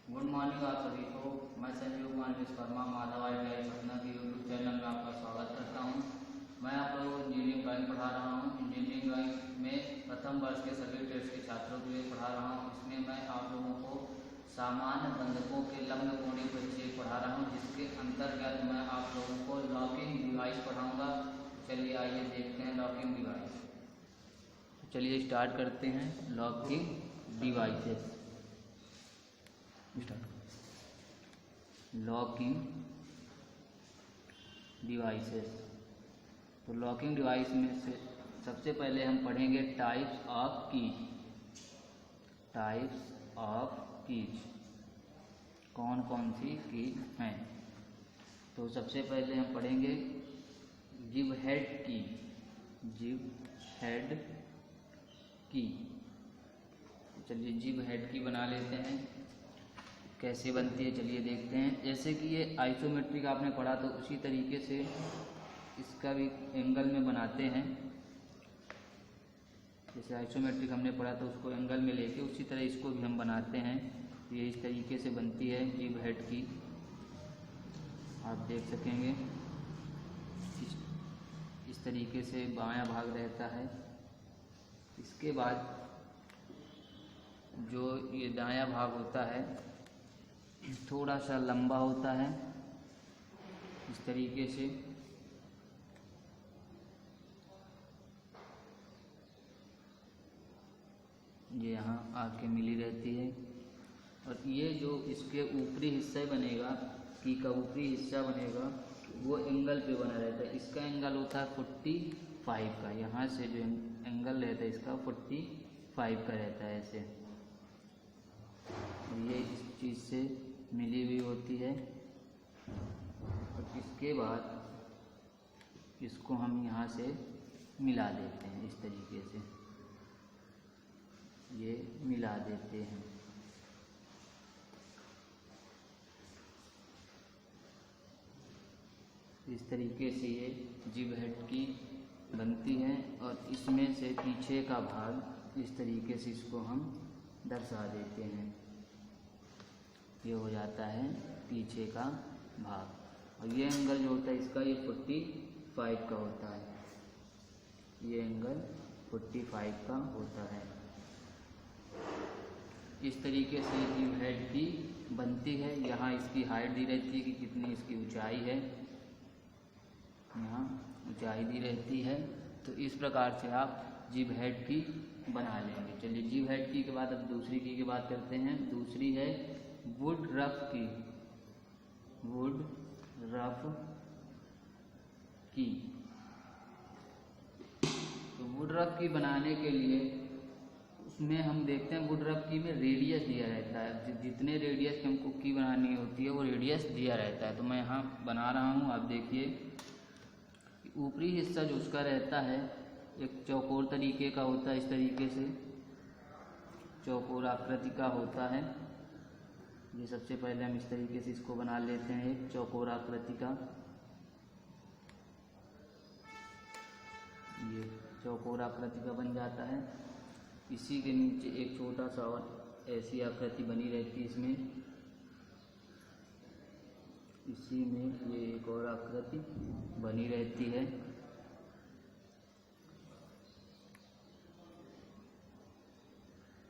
Good morning आप सभी को। मैं संजीव कुमार विश्वकर्मा माधव ITI पटना के यूट्यूब चैनल में आपका स्वागत करता हूं। मैं आप लोगों को इंजीनियरिंग ड्राइंग पढ़ा रहा हूं। इंजीनियरिंग ड्राइंग में प्रथम वर्ष के सभी ट्रेड्स के छात्रों के लिए पढ़ा रहा हूं। इसमें मैं आप लोगों को सामान्य बंधकों के लंब कोणीय परिचय पढ़ा रहा हूँ, जिसके अंतर्गत मैं आप लोगों को लॉकिंग डिवाइस पढ़ाऊँगा। चलिए आइए देखते हैं लॉकिंग डिवाइस। चलिए स्टार्ट करते हैं लॉकिंग डिवाइसेस। Locking devices. तो लॉकिंग डिवाइस में से सबसे पहले हम पढ़ेंगे types of keys. Types of keys, कौन कौन सी कीज हैं। तो सबसे पहले हम पढ़ेंगे जिब हेड की। जिब हेड की। चलिए जिब हेड की बना लेते हैं। कैसे बनती है चलिए देखते हैं। जैसे कि ये आइसोमेट्रिक आपने पढ़ा, तो उसी तरीके से इसका भी एंगल में बनाते हैं। जैसे आइसोमेट्रिक हमने पढ़ा तो उसको एंगल में लेके उसी तरह इसको भी हम बनाते हैं। ये इस तरीके से बनती है जिब हेड की, आप देख सकेंगे। इस तरीके से बायां भाग रहता है। इसके बाद जो ये दायां भाग होता है थोड़ा सा लंबा होता है, इस तरीके से। ये यहाँ आके मिली रहती है। और ये जो इसके ऊपरी हिस्सा बनेगा, की का ऊपरी हिस्सा बनेगा, वो एंगल पे बना रहता है। इसका एंगल होता है 45 का। यहाँ से जो एंगल रहता है इसका 45 का रहता है ऐसे। और ये इस चीज़ से मिली हुई होती है। और इसके बाद इसको हम यहाँ से मिला देते हैं इस तरीके से। ये मिला देते हैं। इस तरीके से ये जिब हेड की बनती है। और इसमें से पीछे का भाग इस तरीके से इसको हम दर्शा देते हैं। ये हो जाता है पीछे का भाग। और ये एंगल जो होता है इसका, ये 45 का होता है। ये एंगल 45 का होता है। इस तरीके से जिब हेड की बनती है। यहाँ इसकी हाइट दी रहती है कि कितनी इसकी ऊंचाई है। यहाँ ऊंचाई दी रहती है। तो इस प्रकार से आप जिब हेड की बना लेंगे। चलिए जिब हेड की के बाद अब दूसरी की बात करते हैं। दूसरी है वुड रफ की। वुड रफ की। तो वुड रफ की बनाने के लिए उसमें हम देखते हैं वुड रफ की में रेडियस दिया रहता है। जितने रेडियस की हमको की बनानी होती है वो रेडियस दिया रहता है। तो मैं यहाँ बना रहा हूँ, आप देखिए। ऊपरी हिस्सा जो उसका रहता है एक चौकोर तरीके का होता है, इस तरीके से चौकोर आकृति का होता है। ये सबसे पहले हम इस तरीके से इसको बना लेते हैं, एक चौकोर आकृति का। ये चौकोर आकृति का बन जाता है। इसी के नीचे एक छोटा सा और ऐसी आकृति बनी रहती है इसमें। इसी में ये एक और आकृति बनी रहती है।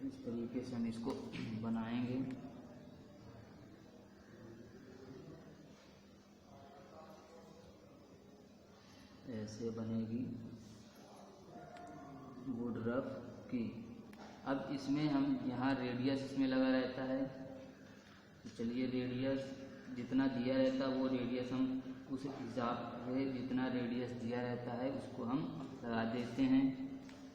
इस तरीके से हम इसको बनाएंगे। ऐसे बनेगी वुड रफ की। अब इसमें हम यहाँ रेडियस इसमें लगा रहता है। तो चलिए रेडियस जितना दिया रहता है वो रेडियस हम उस हिसाब से जितना रेडियस दिया रहता है उसको हम लगा देते हैं।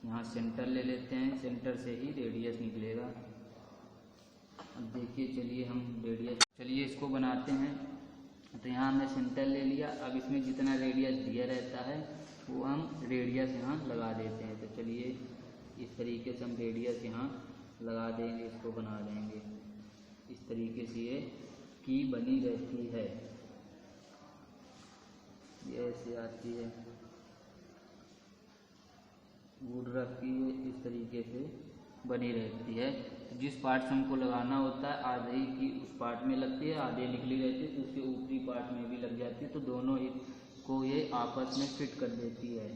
यहाँ सेंटर ले लेते हैं, सेंटर से ही रेडियस निकलेगा। अब देखिए, चलिए हम रेडियस, चलिए इसको बनाते हैं। तो यहाँ हमने सेंटर ले लिया। अब इसमें जितना रेडियस दिया रहता है वो हम रेडियस यहाँ लगा देते हैं। तो चलिए इस तरीके से हम रेडियस यहाँ लगा देंगे, इसको बना लेंगे। इस तरीके से ये की बनी रहती है। ये ऐसे आती है वुड रफ की, इस तरीके से बनी रहती है। जिस पार्ट से हमको लगाना होता है आधे की, उस पार्ट में लगती है, आधे निकली रहती है तो उसके ऊपरी पार्ट में भी लग जाती है, तो दोनों ही को ये आपस में फिट कर देती है।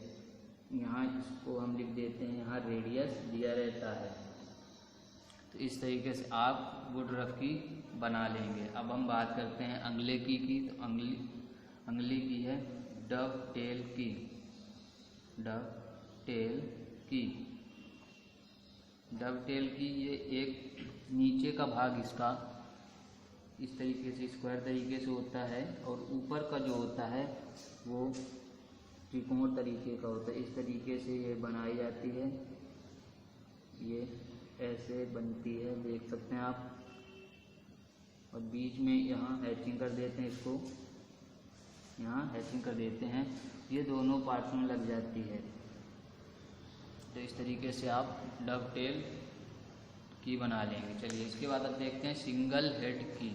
यहाँ इसको हम लिख देते हैं, यहाँ रेडियस दिया रहता है। तो इस तरीके से आप वुडरफ की बना लेंगे। अब हम बात करते हैं अगले की। तो अगली की है डवटेल की। डवटेल की ये एक नीचे का भाग इसका इस तरीके से स्क्वायर तरीके से होता है, और ऊपर का जो होता है वो त्रिकोण तरीके का होता है। इस तरीके से ये बनाई जाती है, ये ऐसे बनती है, देख सकते हैं आप। और बीच में यहाँ हैचिंग कर देते हैं, इसको यहाँ हैचिंग कर देते हैं, ये दोनों पार्ट्स में लग जाती है। तो इस तरीके से आप डवटेल की बना लेंगे। चलिए इसके बाद अब देखते हैं सिंगल हेड की।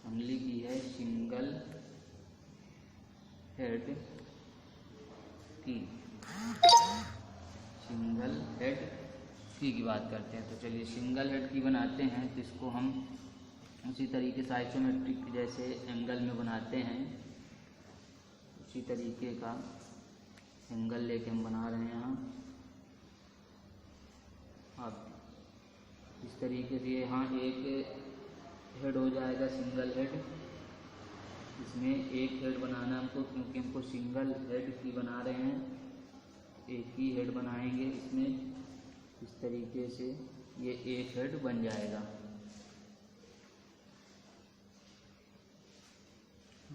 अगली की है सिंगल हेड की। सिंगल हेड की बात करते हैं। तो चलिए सिंगल हेड की बनाते हैं, तो इसको हम उसी तरीके से आइसोमेट्रिक जैसे एंगल में बनाते हैं, उसी तरीके का एंगल लेके हम बना रहे हैं। यहाँ अब इस तरीके से यहाँ एक हेड हो जाएगा, सिंगल हेड। इसमें एक हेड बनाना हमको, क्योंकि हमको सिंगल हेड की बना रहे हैं, एक ही हेड बनाएंगे इसमें। इस तरीके से ये एक हेड बन जाएगा।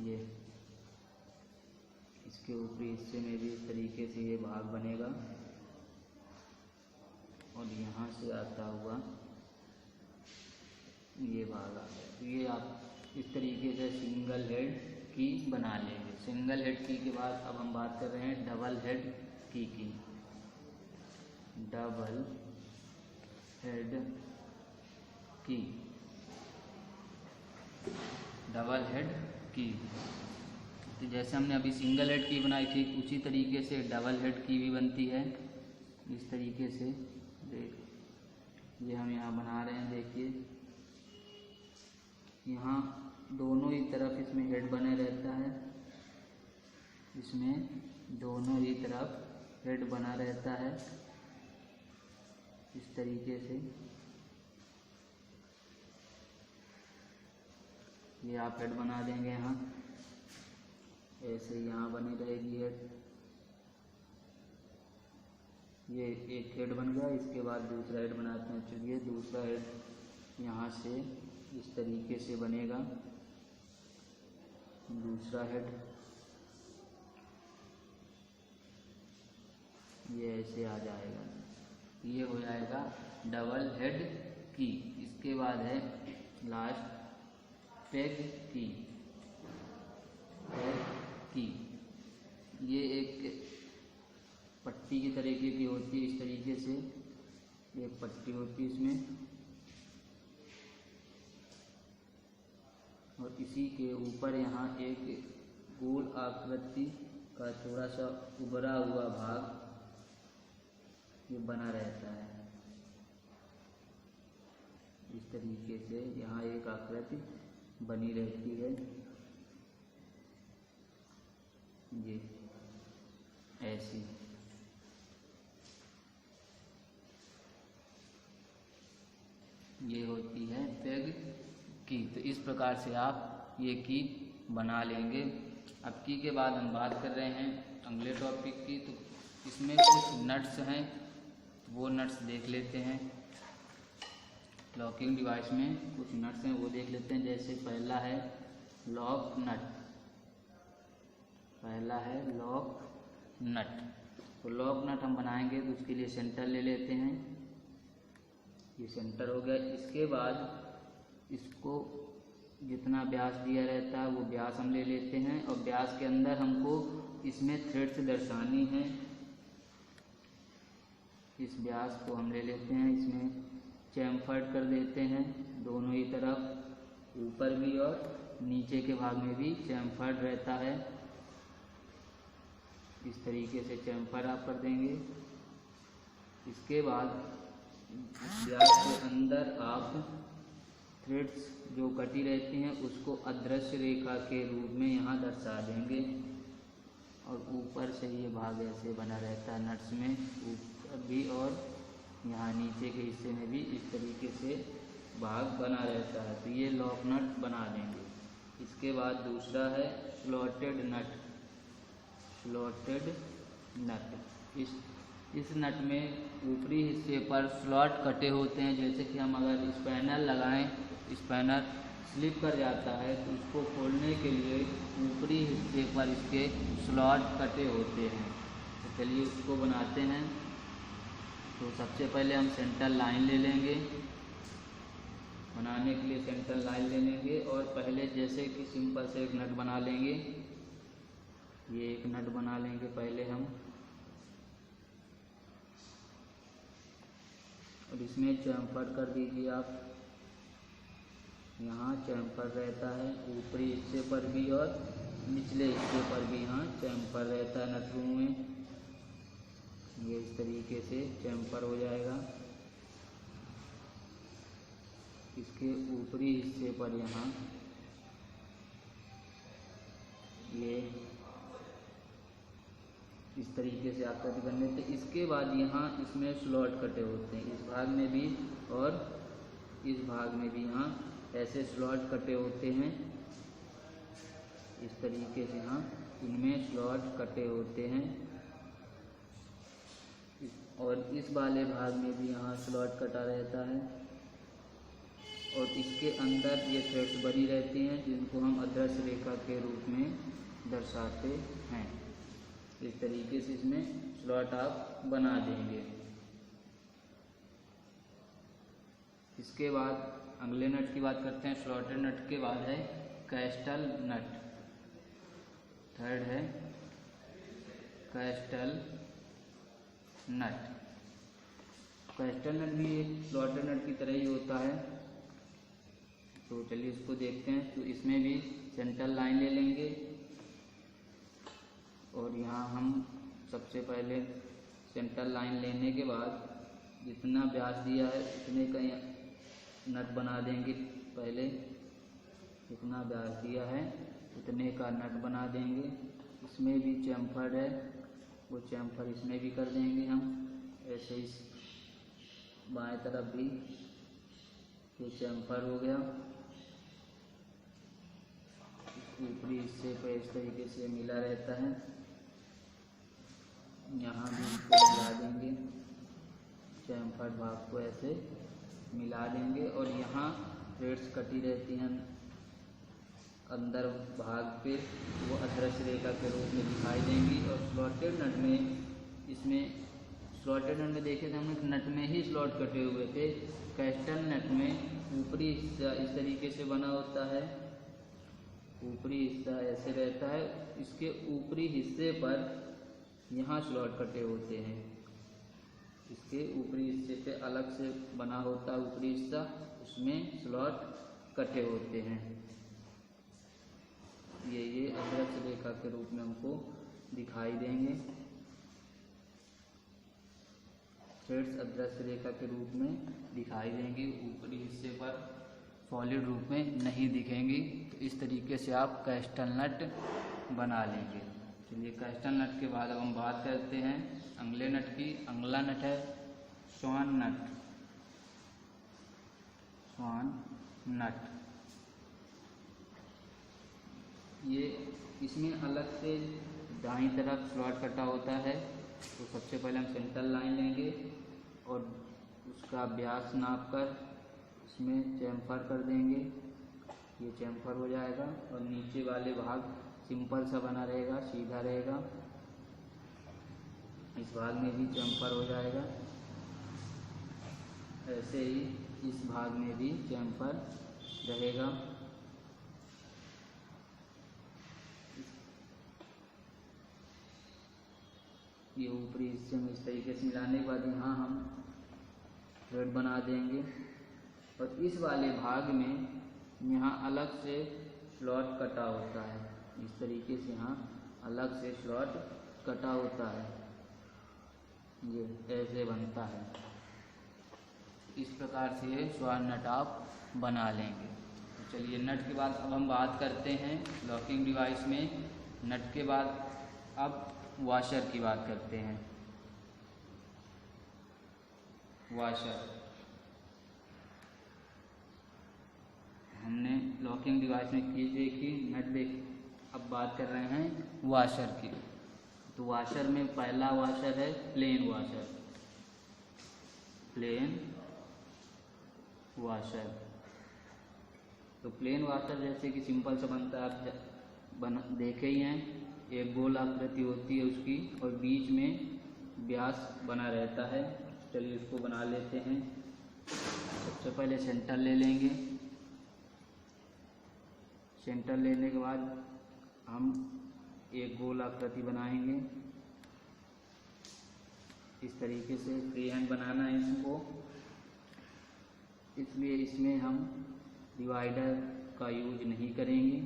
ये इसके ऊपरी हिस्से में भी इस तरीके से ये भाग बनेगा, और यहाँ से आता हुआ ये भाग आ गया। तो ये आप इस तरीके से सिंगल हेड की बना लेंगे। सिंगल हेड की के बाद अब हम बात कर रहे हैं डबल हेड की। डबल हेड की। डबल हेड की, तो जैसे हमने अभी सिंगल हेड की बनाई थी, उसी तरीके से डबल हेड की भी बनती है। इस तरीके से ये हम यहाँ बना रहे हैं, देखिए यहाँ दोनों ही तरफ इसमें हेड बने रहता है, इसमें दोनों ही तरफ हेड बना रहता है। इस तरीके से ये आप हेड बना देंगे, यहाँ ऐसे यहाँ बनी रहेगी हेड। ये एक हेड बन गया, इसके बाद दूसरा हेड बनाते हैं। चलिए दूसरा हेड यहाँ से इस तरीके से बनेगा, दूसरा हेड ये ऐसे आ जाएगा। ये हो जाएगा डबल हेड की। इसके बाद है लास्ट पेग की। पेग की ये एक पट्टी की तरीके की होती है, इस तरीके से एक पट्टी होती है इसमें, और इसी के ऊपर यहाँ एक गोल आकृति का थोड़ा सा उभरा हुआ भाग ये बना रहता है। इस तरीके से यहाँ एक आकृति बनी रहती है, ये ऐसी। ये होती है पेग की। तो इस प्रकार से आप ये की बना लेंगे। अब की के बाद हम बात कर रहे हैं अगले टॉपिक की। तो इसमें कुछ नट्स हैं, वो नट्स देख लेते हैं। लॉकिंग डिवाइस में कुछ नट्स हैं, वो देख लेते हैं। जैसे पहला है लॉक नट। पहला है लॉक नट। तो लॉक नट हम बनाएंगे, तो उसके लिए सेंटर ले लेते हैं। ये सेंटर हो गया। इसके बाद इसको जितना व्यास दिया रहता है वो व्यास हम ले लेते हैं, और व्यास के अंदर हमको इसमें थ्रेड्स दर्शानी है। इस व्यास को हम ले लेते हैं, इसमें चैम्फर्ड कर देते हैं दोनों ही तरफ, ऊपर भी और नीचे के भाग में भी चैम्फर्ड रहता है। इस तरीके से चैम्फर आप कर देंगे। इसके बाद व्यास के अंदर आप थ्रेड्स जो कटी रहती हैं उसको अदृश्य रेखा के रूप में यहाँ दर्शा देंगे। और ऊपर से ये भाग ऐसे बना रहता है नट्स में, ऊपर भी और यहाँ नीचे के हिस्से में भी इस तरीके से भाग बना रहता है। तो ये लॉक नट बना देंगे। इसके बाद दूसरा है स्लॉटेड नट। स्लॉटेड नट, इस नट में ऊपरी हिस्से पर स्लॉट कटे होते हैं। जैसे कि हम अगर स्पैनर लगाएं, स्पैनर स्लिप कर जाता है तो उसको खोलने के लिए ऊपरी हिस्से पर इसके स्लॉट कटे होते हैं। तो चलिए उसको बनाते हैं। तो सबसे पहले हम सेंटर लाइन ले लेंगे। बनाने के लिए सेंटर लाइन ले लेंगे और पहले जैसे कि सिंपल से एक नट बना लेंगे। ये एक नट बना लेंगे पहले हम, और इसमें चैम्फर कर दीजिए आप। यहाँ चैम्फर रहता है ऊपरी हिस्से पर भी और निचले हिस्से पर भी यहाँ चैम्फर रहता है नटों में। ये इस तरीके से चैम्फर हो जाएगा। इसके ऊपरी हिस्से पर यहाँ ये इस तरीके से आप कट कर लेते। इसके बाद यहाँ इसमें स्लॉट कटे होते हैं, इस भाग में भी और इस भाग में भी यहाँ ऐसे स्लॉट कटे होते हैं। इस तरीके से यहाँ इनमें स्लॉट कटे होते हैं और इस वाले भाग में भी यहाँ स्लॉट कटा रहता है। और इसके अंदर ये थ्रेड्स बनी रहती हैं जिनको हम अदृश्य रेखा के रूप में दर्शाते हैं। इस तरीके से इसमें स्लॉट आप बना देंगे। इसके बाद अगले नट की बात करते हैं। स्लॉटेड नट के बाद है कैस्टल नट। थर्ड है कैस्टल नट। कैस्टल नट भी एक स्लॉटेड नट की तरह ही होता है। तो चलिए इसको देखते हैं। तो इसमें भी सेंटर लाइन ले लेंगे और यहाँ हम सबसे पहले सेंटर लाइन लेने के बाद जितना व्यास दिया है उतने का नट बना देंगे। पहले जितना व्यास दिया है उतने का नट बना देंगे। इसमें भी चैम्फर है, वो चैम्फर इसमें भी कर देंगे हम। ऐसे इस बाएं तरफ भी ये चैम्फर हो गया। ऊपरी हिस्से पर इस तरीके से मिला रहता है। यहाँ भी इसको मिला देंगे, चैम्फर भाग को ऐसे मिला देंगे। और यहाँ थ्रेड्स कटी रहती हैं अंदर भाग पे, वो अदृश्य रेखा के रूप में दिखाई देंगी। और स्लॉटेड नट में, इसमें स्लॉटेड नट में देखे थे हमने नट में ही स्लॉट कटे हुए थे। कैस्टल नट में ऊपरी हिस्सा इस तरीके से बना होता है, ऊपरी हिस्सा ऐसे रहता है। इसके ऊपरी हिस्से पर यहाँ स्लॉट कटे होते हैं। इसके ऊपरी हिस्से पे अलग से बना होता है ऊपरी हिस्सा, उसमें स्लॉट कटे होते हैं। ये अदृश्य रेखा के रूप में हमको दिखाई देंगे। थ्रेड्स अदृश्य रेखा के रूप में दिखाई देंगे, ऊपरी हिस्से पर सॉलिड रूप में नहीं दिखेंगी। तो इस तरीके से आप कैस्टल नट बना लेंगे। चलिए कैस्टल नट के बाद अब हम बात करते हैं अगले नट की। अगला नट है स्वान नट। स्वान नट ये इसमें अलग से दाईं तरफ स्लॉट कटा होता है। तो सबसे पहले हम सेंटर लाइन लेंगे और उसका व्यास नाप कर इसमें चैम्फर कर देंगे। ये चैम्फर हो जाएगा और नीचे वाले भाग सिंपल सा बना रहेगा, सीधा रहेगा। इस भाग में भी चैम्फर हो जाएगा। ऐसे ही इस भाग में भी चैम्फर रहेगा। ये ऊपरी हिस्से में इस तरीके से मिलाने के बाद यहाँ हम थ्रेड बना देंगे। और इस वाले भाग में यहाँ अलग से स्लॉट कटा होता है। इस तरीके से यहाँ अलग से स्लॉट कटा होता है। ये ऐसे बनता है। इस प्रकार से स्वान नट आप बना लेंगे। तो चलिए नट के बाद अब हम बात करते हैं लॉकिंग डिवाइस में। नट के बाद अब वॉशर की बात करते हैं। वॉशर हमने लॉकिंग डिवाइस में की देखी, नट देख, अब बात कर रहे हैं वॉशर की। तो वॉशर में पहला वॉशर है प्लेन वॉशर। प्लेन वॉशर, तो प्लेन वॉशर जैसे कि सिंपल सा बनता है, आप देखे ही हैं। एक गोल आकृति होती है उसकी और बीच में व्यास बना रहता है। चलिए उसको बना लेते हैं। सबसे पहले सेंटर ले लेंगे। सेंटर लेने के बाद हम एक गोल आकृति बनाएंगे। इस तरीके से फ्री हैंड बनाना है इसको, इसलिए इसमें हम डिवाइडर का यूज नहीं करेंगे।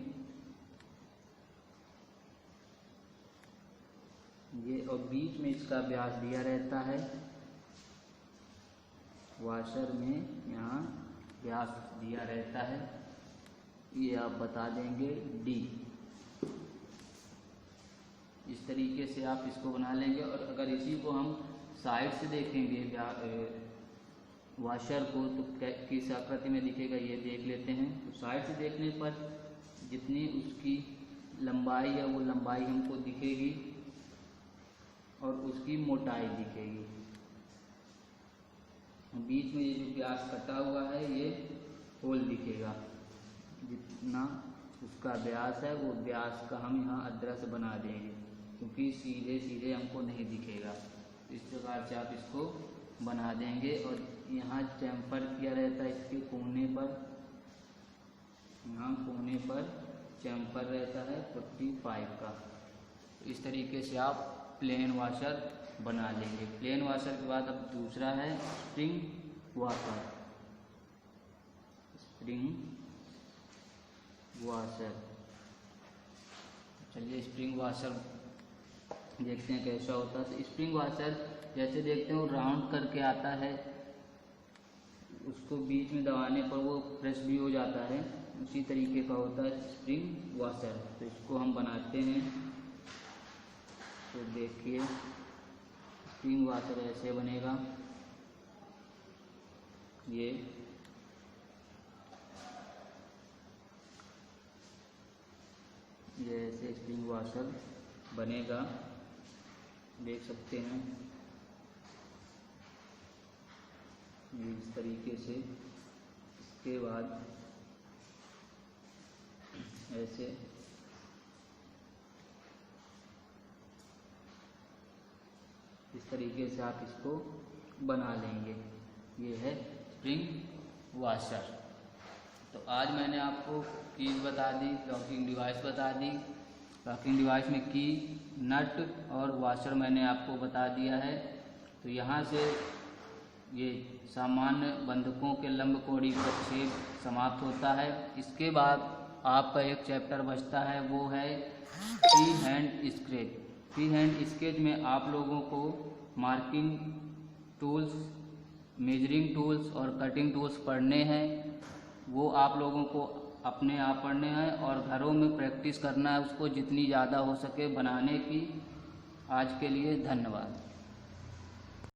ये और बीच में इसका व्यास दिया रहता है। वॉशर में यहाँ व्यास दिया रहता है, ये आप बता देंगे D। इस तरीके से आप इसको बना लेंगे। और अगर इसी को हम साइड से देखेंगे वॉशर को तो किस आकृति में दिखेगा ये देख लेते हैं। तो साइड से देखने पर जितनी उसकी लंबाई है वो लंबाई हमको दिखेगी और उसकी मोटाई दिखेगी। बीच में ये जो व्यास कटा हुआ है ये होल दिखेगा। जितना उसका व्यास है वो व्यास का हम यहाँ अदरस बना देंगे, क्योंकि सीधे सीधे हमको नहीं दिखेगा। इस प्रकार से आप इसको बना देंगे। और यहाँ चैम्फर किया रहता है इसके कोने पर, यहाँ कोने पर चैम्फर रहता है 45 का। इस तरीके से आप प्लेन वॉशर बना लेंगे। प्लेन वॉशर के बाद अब दूसरा है स्प्रिंग वॉशर। स्प्रिंग वॉशर, चलिए स्प्रिंग वॉशर देखते हैं कैसा होता है। तो स्प्रिंग वॉशर जैसे देखते हैं वो राउंड करके आता है, उसको बीच में दबाने पर वो प्रेस भी हो जाता है, उसी तरीके का होता है स्प्रिंग वॉशर। तो इसको हम बनाते हैं। तो देखिए स्प्रिंग वॉशर ऐसे बनेगा। ये ऐसे स्प्रिंग वॉशर बनेगा, देख सकते हैं ये इस तरीके से। इसके बाद ऐसे इस तरीके से आप इसको बना लेंगे। ये है स्प्रिंग वॉशर। तो आज मैंने आपको कीज बता दी, लॉकिंग डिवाइस बता दी। लॉकिंग डिवाइस में की, नट और वॉशर मैंने आपको बता दिया है। तो यहाँ से ये सामान्य बंधकों के लंब कोणीय प्रक्षेप समाप्त होता है। इसके बाद आपका एक चैप्टर बचता है, वो है free hand sketch. Free hand sketch में आप लोगों को मार्किंग टूल्स, मेजरिंग टूल्स और कटिंग टूल्स पढ़ने हैं। वो आप लोगों को अपने आप पढ़ने हैं और घरों में प्रैक्टिस करना है उसको जितनी ज़्यादा हो सके बनाने की। आज के लिए धन्यवाद।